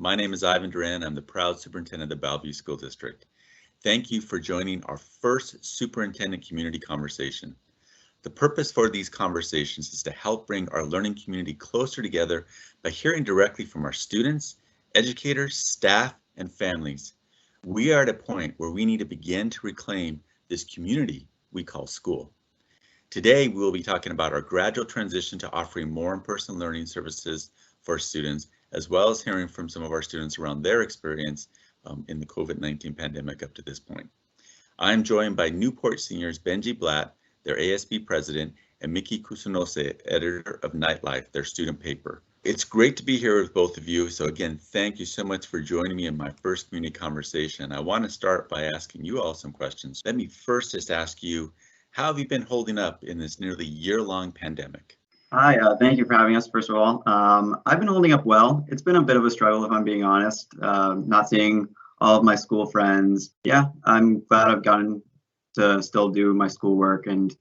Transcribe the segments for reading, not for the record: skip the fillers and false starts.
My name is Ivan Duran. I'm the proud superintendent of the Bellevue School District. Thank you for joining our first superintendent community conversation. The purpose for these conversations is to help bring our learning community closer together by hearing directly from our students, educators, staff, and families. We are at a point where we need to begin to reclaim this community we call school. Today, we will be talking about our gradual transition to offering more in-person learning services for students, as well as hearing from some of our students around their experience in the COVID-19 pandemic up to this point. I'm joined by Newport seniors Benji Blatt, their ASB president, and Mickey Kusunose, editor of Nightlife, their student paper. It's great to be here with both of you. So again, thank you so much for joining me in my first community conversation. I want to start by asking you all some questions. Let me first just ask you, how have you been holding up in this nearly year-long pandemic? Hi, thank you for having us, first of all. I've been holding up well. It's been a bit of a struggle, if I'm being honest, not seeing all of my school friends. Yeah, I'm glad I've gotten to still do my schoolwork, and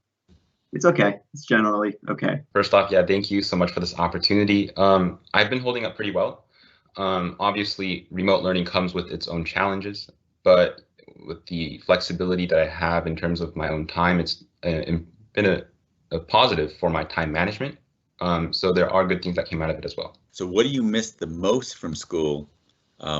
it's okay. It's generally okay. First off, yeah, thank you so much for this opportunity. I've been holding up pretty well. Obviously, remote learning comes with its own challenges, but with the flexibility that I have in terms of my own time, it's been a positive for my time management. So there are good things that came out of it as well. So what do you miss the most from school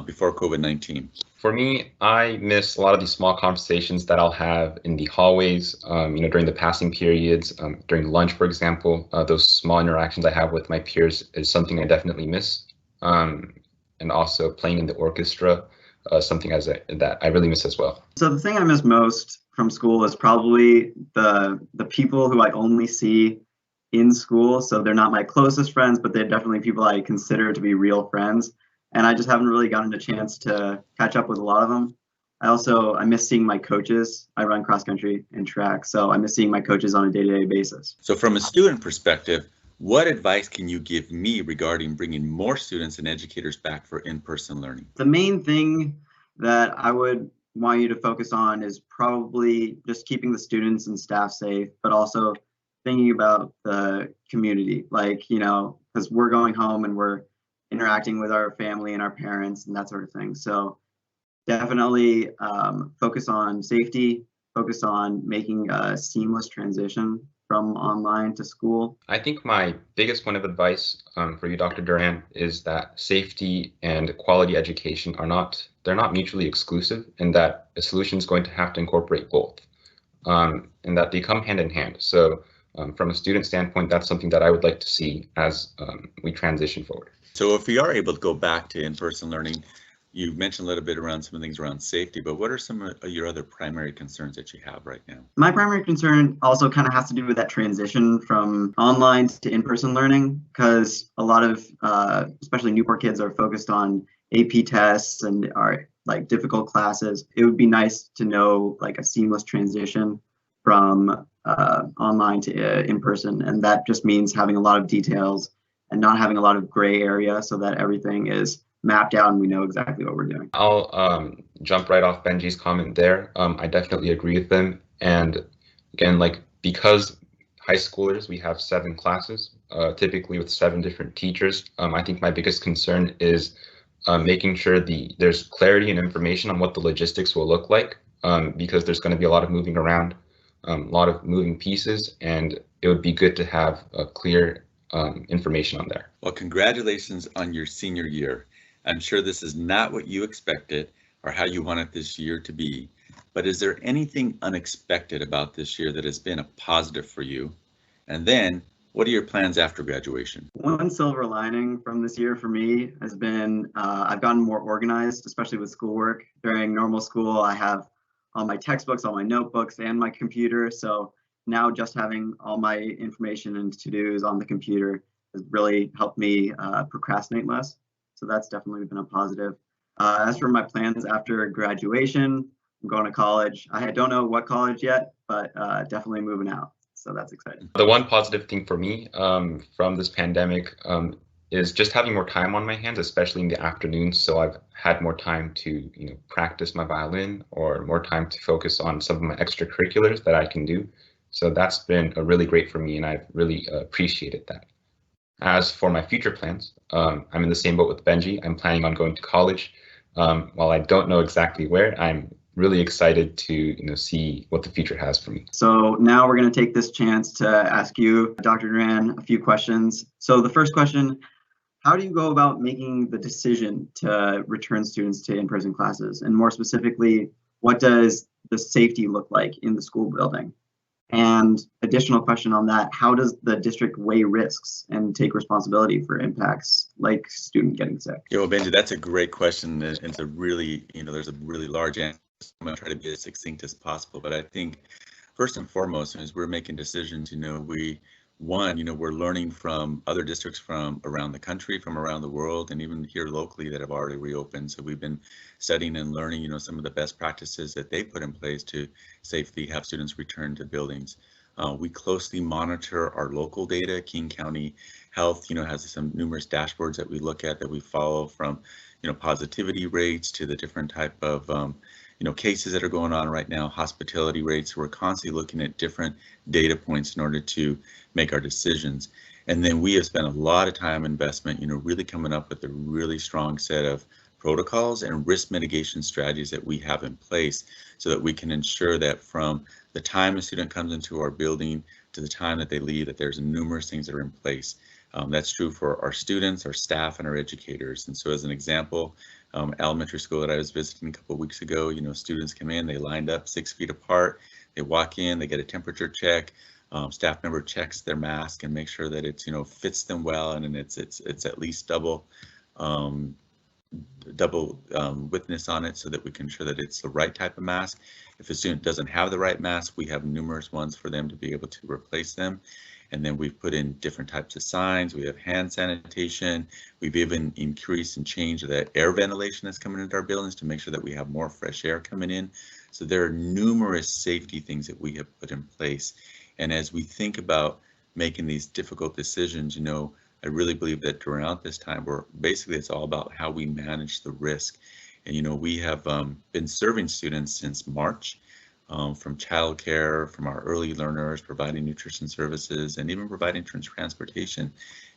before COVID-19? For me, I miss a lot of these small conversations that I'll have in the hallways, during the passing periods, during lunch, for example. Those small interactions I have with my peers is something I definitely miss. And also playing in the orchestra, something that I really miss as well. So the thing I miss most from school is probably the people who I only see in school. So they're not my closest friends, but they're definitely people I consider to be real friends. And I just haven't really gotten a chance to catch up with a lot of them. I miss seeing my coaches. I run cross country and track, so I miss seeing my coaches on a day-to-day basis. So from a student perspective, what advice can you give me regarding bringing more students and educators back for in-person learning? The main thing that I would want you to focus on is probably just keeping the students and staff safe, but also thinking about the community, because we're going home and we're interacting with our family and our parents and that sort of thing. So definitely focus on safety, focus on making a seamless transition from online to school. I think my biggest point of advice for you, Dr. Duran, is that safety and quality education they're not mutually exclusive, and that a solution is going to have to incorporate both, and that they come hand in hand. So from a student standpoint, that's something that I would like to see as we transition forward. So if we are able to go back to in-person learning, you mentioned a little bit around some things around safety, but what are some of your other primary concerns that you have right now? My primary concern also kind of has to do with that transition from online to in-person learning, because a lot of, especially Newport kids, are focused on AP tests and are difficult classes. It would be nice to know a seamless transition from online to in-person, and that just means having a lot of details and not having a lot of gray area, so that everything is mapped out and we know exactly what we're doing. I'll jump right off Benji's comment there. I definitely agree with them. And again, because high schoolers, we have 7 classes, typically with 7 different teachers. I think my biggest concern is making sure there's clarity and information on what the logistics will look like, because there's going to be a lot of moving around, a lot of moving pieces, and it would be good to have a clear information on there. Well, congratulations on your senior year. I'm sure this is not what you expected or how you wanted this year to be, but is there anything unexpected about this year that has been a positive for you? And then, what are your plans after graduation? One silver lining from this year for me has been I've gotten more organized, especially with schoolwork. During normal school, I have all my textbooks, all my notebooks, and my computer. So now just having all my information and to-dos on the computer has really helped me procrastinate less. So that's definitely been a positive. As for my plans after graduation, I'm going to college. I don't know what college yet, but definitely moving out. So that's exciting. The one positive thing for me from this pandemic is just having more time on my hands, especially in the afternoons. So I've had more time to practice my violin, or more time to focus on some of my extracurriculars that I can do. So that's been really great for me, and I've really appreciated that. As for my future plans, I'm in the same boat with Benji. I'm planning on going to college. While I don't know exactly where, I'm really excited to see what the future has for me. So now we're going to take this chance to ask you, Dr. Duran, a few questions. So the first question, how do you go about making the decision to return students to in-person classes? And more specifically, what does the safety look like in the school building? And additional question on that, how does the district weigh risks and take responsibility for impacts like student getting sick? Yeah, well, Benji, that's a great question. And it's a really, there's a really large answer. I'm going to try to be as succinct as possible. But I think first and foremost, as we're making decisions, we're learning from other districts from around the country, from around the world, and even here locally that have already reopened. So we've been studying and learning, some of the best practices that they put in place to safely have students return to buildings. We closely monitor our local data. King County Health, has some numerous dashboards that we look at that we follow from, positivity rates to the different type of cases that are going on right now, hospitality rates. We're constantly looking at different data points in order to make our decisions. And then we have spent a lot of time investment, really coming up with a really strong set of protocols and risk mitigation strategies that we have in place so that we can ensure that from the time a student comes into our building to the time that they leave, that there's numerous things that are in place. That's true for our students, our staff, and our educators. And so as an example, elementary school that I was visiting a couple of weeks ago, students come in, they lined up 6 feet apart, they walk in, they get a temperature check, staff member checks their mask and make sure that it's, fits them well, and it's at least double widthness on it so that we can ensure that it's the right type of mask. If a student doesn't have the right mask, we have numerous ones for them to be able to replace them. And then we've put in different types of signs. We have hand sanitation. We've even increased and changed the air ventilation that's coming into our buildings to make sure that we have more fresh air coming in. So there are numerous safety things that we have put in place. And as we think about making these difficult decisions, I really believe that throughout this time, it's all about how we manage the risk. And we have been serving students since March. From childcare, from our early learners, providing nutrition services, and even providing transportation.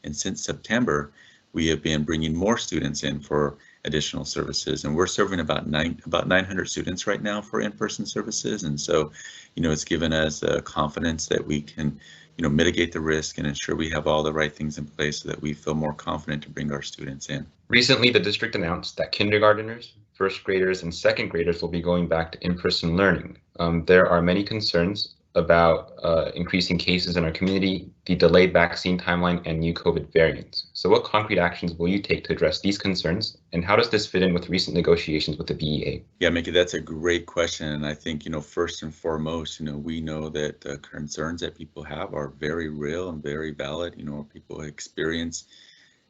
And since September, we have been bringing more students in for additional services, and we're serving about 900 students right now for in-person services. And so, it's given us confidence that we can, mitigate the risk and ensure we have all the right things in place so that we feel more confident to bring our students in. Recently, the district announced that kindergarteners, first graders, and second graders will be going back to in-person learning. There are many concerns about increasing cases in our community, the delayed vaccine timeline, and new COVID variants. So what concrete actions will you take to address these concerns, and how does this fit in with recent negotiations with the BEA? Yeah, Mickey, that's a great question. And I think, first and foremost, we know that the concerns that people have are very real and very valid. People experience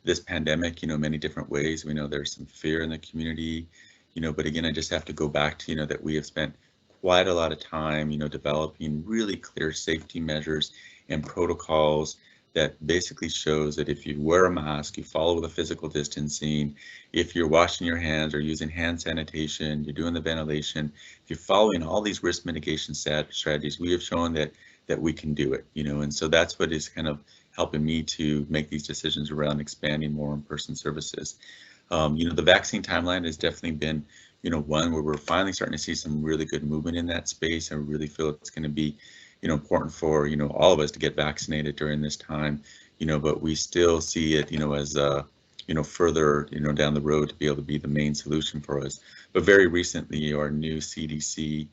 this pandemic, many different ways. We know there's some fear in the community, but again, I just have to go back to, that we have spent quite a lot of time, developing really clear safety measures and protocols that basically shows that if you wear a mask, you follow the physical distancing, if you're washing your hands or using hand sanitation, you're doing the ventilation, if you're following all these risk mitigation strategies, we have shown that we can do it, and so that's what is kind of helping me to make these decisions around expanding more in-person services. The vaccine timeline has definitely been, one where we're finally starting to see some really good movement in that space. I really feel it's going to be, important for, all of us to get vaccinated during this time, but we still see it, as further, down the road to be able to be the main solution for us. But very recently, our new CDC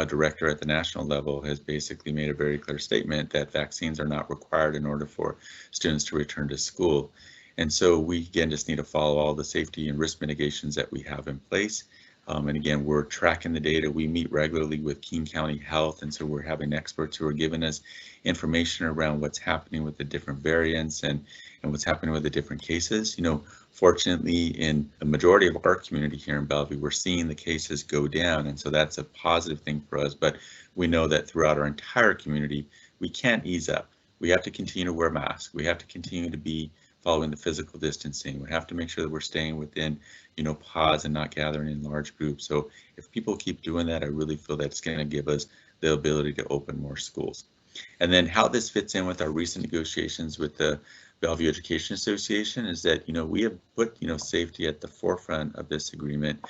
director at the national level has basically made a very clear statement that vaccines are not required in order for students to return to school. And so we, again, just need to follow all the safety and risk mitigations that we have in place. And again, we're tracking the data. We meet regularly with King County Health, and so we're having experts who are giving us information around what's happening with the different variants and what's happening with the different cases. Fortunately, in the majority of our community here in Bellevue, we're seeing the cases go down, and so that's a positive thing for us. But we know that throughout our entire community, we can't ease up. We have to continue to wear masks. We have to continue to be following the physical distancing. We have to make sure that we're staying within, pods and not gathering in large groups. So if people keep doing that, I really feel that it's going to give us the ability to open more schools. And then how this fits in with our recent negotiations with the Bellevue Education Association is that, we have put, safety at the forefront of this agreement.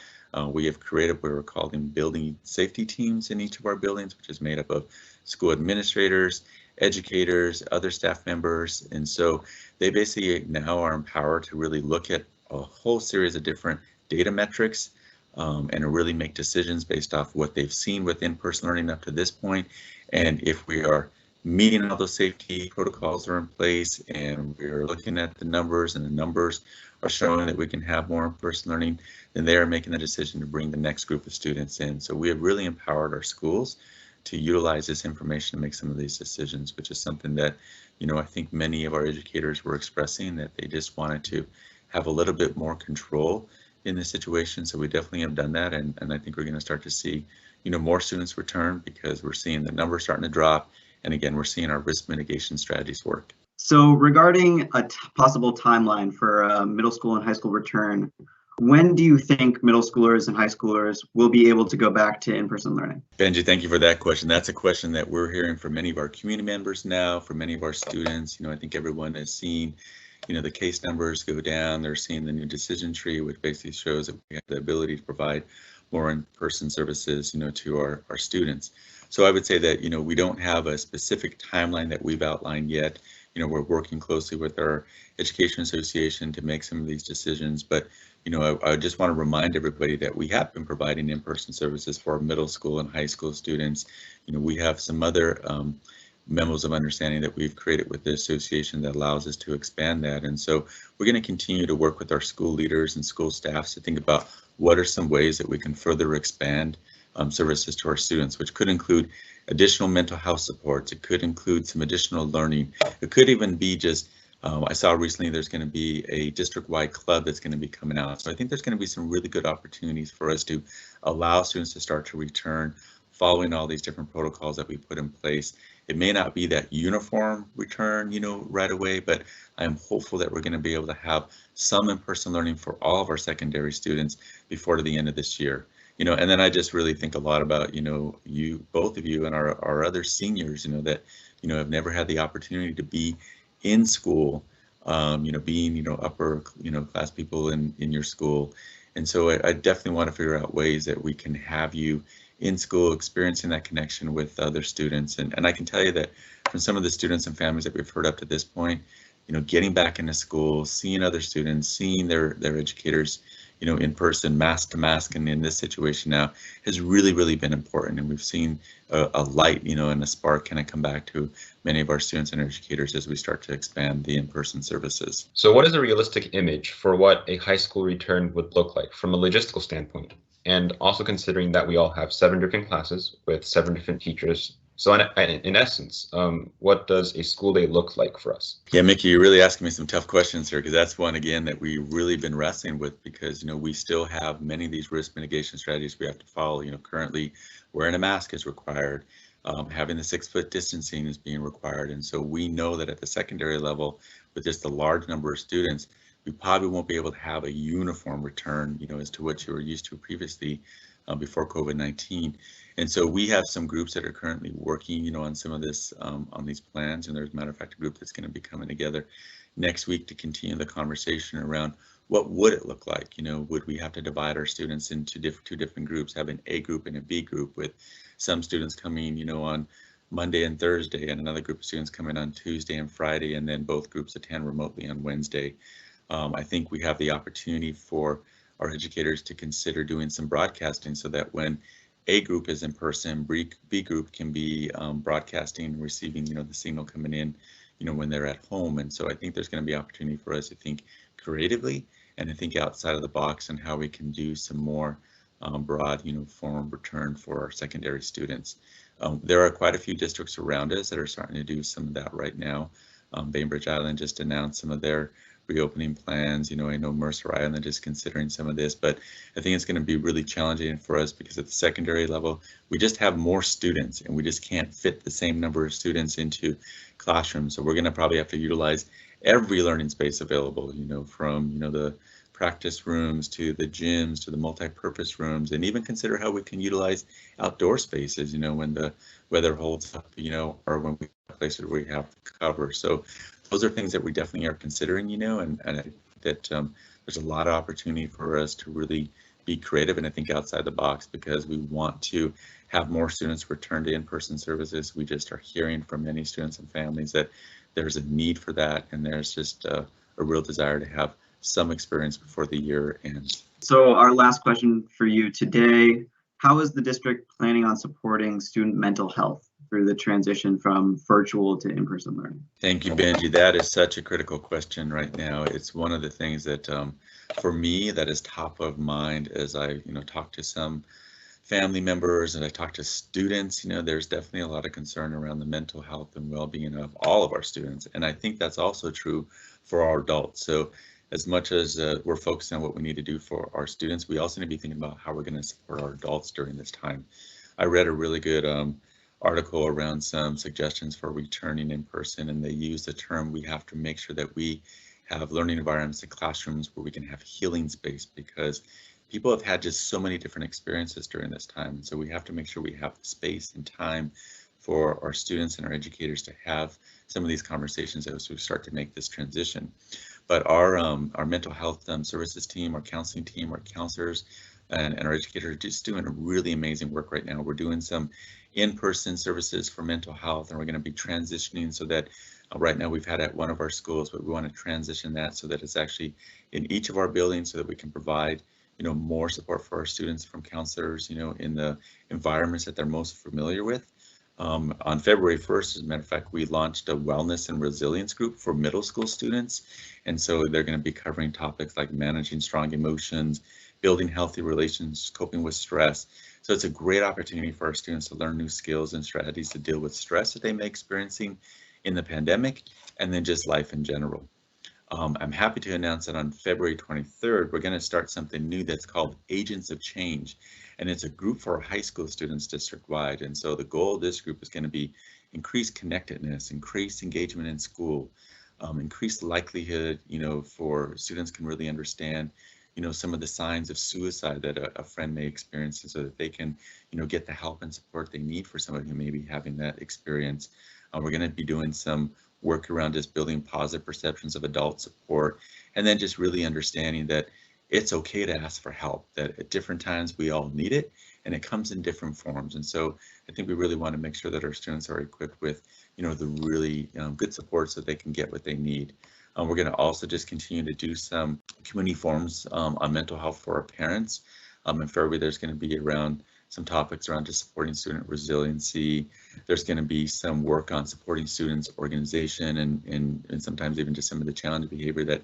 We have created what we're calling building safety teams in each of our buildings, which is made up of school administrators, educators, other staff members. And so they basically now are empowered to really look at a whole series of different data metrics and to really make decisions based off what they've seen with in-person learning up to this point. And if we are meeting all those safety protocols are in place and we're looking at the numbers and the numbers are showing that we can have more in-person learning, then they are making the decision to bring the next group of students in. So we have really empowered our schools to utilize this information to make some of these decisions, which is something that, I think many of our educators were expressing that they just wanted to have a little bit more control in this situation. So we definitely have done that. And I think we're going to start to see, more students return because we're seeing the numbers starting to drop. And again, we're seeing our risk mitigation strategies work. So regarding a possible timeline for middle school and high school return, when do you think middle schoolers and high schoolers will be able to go back to in-person learning? Benji, thank you for that question. That's a question that we're hearing from many of our community members now, from many of our students. I think everyone has seen, the case numbers go down. They're seeing the new decision tree, which basically shows that we have the ability to provide more in-person services, to our students. So I would say that, we don't have a specific timeline that we've outlined yet. We're working closely with our education association to make some of these decisions, but I just want to remind everybody that we have been providing in-person services for our middle school and high school students. We have some other memos of understanding that we've created with the association that allows us to expand that. And so we're going to continue to work with our school leaders and school staffs to think about what are some ways that we can further expand services to our students, which could include additional mental health supports. It could include some additional learning. It could even be just, I saw recently there's going to be a district-wide club that's going to be coming out. So I think there's going to be some really good opportunities for us to allow students to start to return following all these different protocols that we put in place. It may not be that uniform return, right away, but I'm hopeful that we're going to be able to have some in-person learning for all of our secondary students before the end of this year. And then I just really think a lot about, both of you and our other seniors, that, have never had the opportunity to be in school, being, upper, class people in your school. And so I definitely want to figure out ways that we can have you in school, experiencing that connection with other students. And I can tell you that from some of the students and families that we've heard up to this point, getting back into school, seeing other students, seeing their educators, in person, mask to mask, and in this situation now has really, really been important. And we've seen a light, and a spark kind of come back to many of our students and educators as we start to expand the in-person services. So what is a realistic image for what a high school return would look like from a logistical standpoint? And also considering that we all have 7 different classes with 7 different teachers. So in essence, what does a school day look like for us? Yeah, Mickey, you're really asking me some tough questions here, because that's one, again, that we've really been wrestling with, because, we still have many of these risk mitigation strategies we have to follow. Currently wearing a mask is required. Having the 6-foot distancing is being required. And so we know that at the secondary level, with just a large number of students, we probably won't be able to have a uniform return, as to what you were used to previously before COVID-19. And so we have some groups that are currently working, on some of this, on these plans. And there's, a matter of fact, a group that's going to be coming together next week to continue the conversation around what would it look like. Would we have to divide our students into two different groups, have an A group and a B group, with some students coming, on Monday and Thursday, and another group of students coming on Tuesday and Friday, and then both groups attend remotely on Wednesday. I think we have the opportunity for our educators to consider doing some broadcasting, so that when A group is in person, B group can be broadcasting, receiving, the signal coming in, when they're at home. And so I think there's going to be opportunity for us to think creatively and to think outside of the box on how we can do some more broad, uniform return for our secondary students. There are quite a few districts around us that are starting to do some of that right now. Bainbridge Island just announced some of their reopening plans. I know Mercer Island is considering some of this, but I think it's going to be really challenging for us, because at the secondary level, we just have more students and we just can't fit the same number of students into classrooms. So we're going to probably have to utilize every learning space available, from, the practice rooms to the gyms to the multi-purpose rooms, and even consider how we can utilize outdoor spaces, when the weather holds up, or when we have places where we have cover. So those are things that we definitely are considering, and that there's a lot of opportunity for us to really be creative and I think outside the box, because we want to have more students return to in-person services. We just are hearing from many students and families that there's a need for that, and there's just a real desire to have some experience before the year ends. So our last question for you today, how is the district planning on supporting student mental health through the transition from virtual to in-person learning? Thank you, Benji. That is such a critical question right now. It's one of the things that, for me, that is top of mind as I, talk to some family members and I talk to students. There's definitely a lot of concern around the mental health and well-being of all of our students, and I think that's also true for our adults. So as much as we're focused on what we need to do for our students, we also need to be thinking about how we're going to support our adults during this time. I read a really good article around some suggestions for returning in person, and they use the term, we have to make sure that we have learning environments and classrooms where we can have healing space, because people have had just so many different experiences during this time. So we have to make sure we have the space and time for our students and our educators to have some of these conversations as we start to make this transition. But our mental health services team, our counseling team, our counselors, and our educators are just doing a really amazing work right now. We're doing some in-person services for mental health, and we're going to be transitioning so that right now we've had at one of our schools, but we want to transition that so that it's actually in each of our buildings, so that we can provide more support for our students from counselors, in the environments that they're most familiar with. On February 1st, as a matter of fact, we launched a wellness and resilience group for middle school students. And so they're going to be covering topics like managing strong emotions, building healthy relations, coping with stress. So it's a great opportunity for our students to learn new skills and strategies to deal with stress that they may be experiencing in the pandemic, and then just life in general. I'm happy to announce that on February 23rd, we're going to start something new that's called Agents of Change. And it's a group for high school students district-wide. And so the goal of this group is going to be increased connectedness, increased engagement in school, increased likelihood, for students can really understand, some of the signs of suicide that a friend may experience, so that they can, get the help and support they need for somebody who may be having that experience. We're going to be doing some work around just building positive perceptions of adult support, and then just really understanding that it's okay to ask for help, that at different times we all need it, and it comes in different forms. And so I think we really want to make sure that our students are equipped with, the really good support so they can get what they need. We're going to also just continue to do some community forums on mental health for our parents. In February, there's going to be around some topics around just supporting student resiliency. There's going to be some work on supporting students' organization and sometimes even just some of the challenging behavior that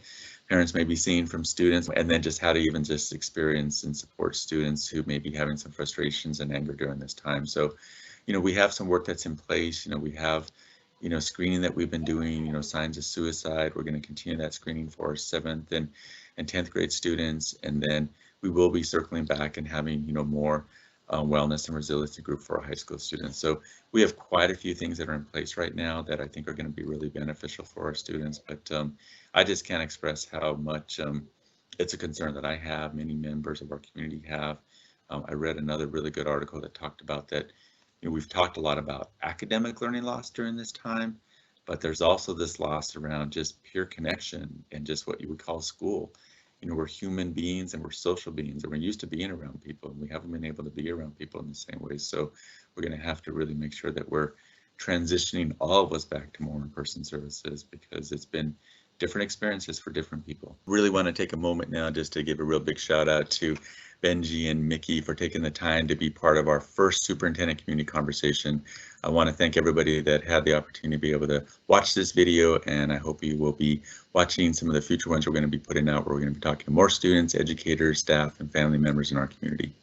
parents may be seeing from students, and then just how to even just experience and support students who may be having some frustrations and anger during this time. So, we have some work that's in place. We have, screening that we've been doing, signs of suicide. We're going to continue that screening for our 7th and 10th grade students, and then we will be circling back and having, more wellness and resiliency group for our high school students. So we have quite a few things that are in place right now that I think are going to be really beneficial for our students. But I just can't express how much it's a concern that I have, many members of our community have. I read another really good article that talked about that. We've talked a lot about academic learning loss during this time, but there's also this loss around just pure connection and just what you would call school. We're human beings and we're social beings, and we're used to being around people, and we haven't been able to be around people in the same way. So we're going to have to really make sure that we're transitioning all of us back to more in-person services, because it's been different experiences for different people. Really want to take a moment now just to give a real big shout out to Benji and Mickey for taking the time to be part of our first superintendent community conversation. I want to thank everybody that had the opportunity to be able to watch this video, and I hope you will be watching some of the future ones we're going to be putting out, where we're going to be talking to more students, educators, staff, and family members in our community.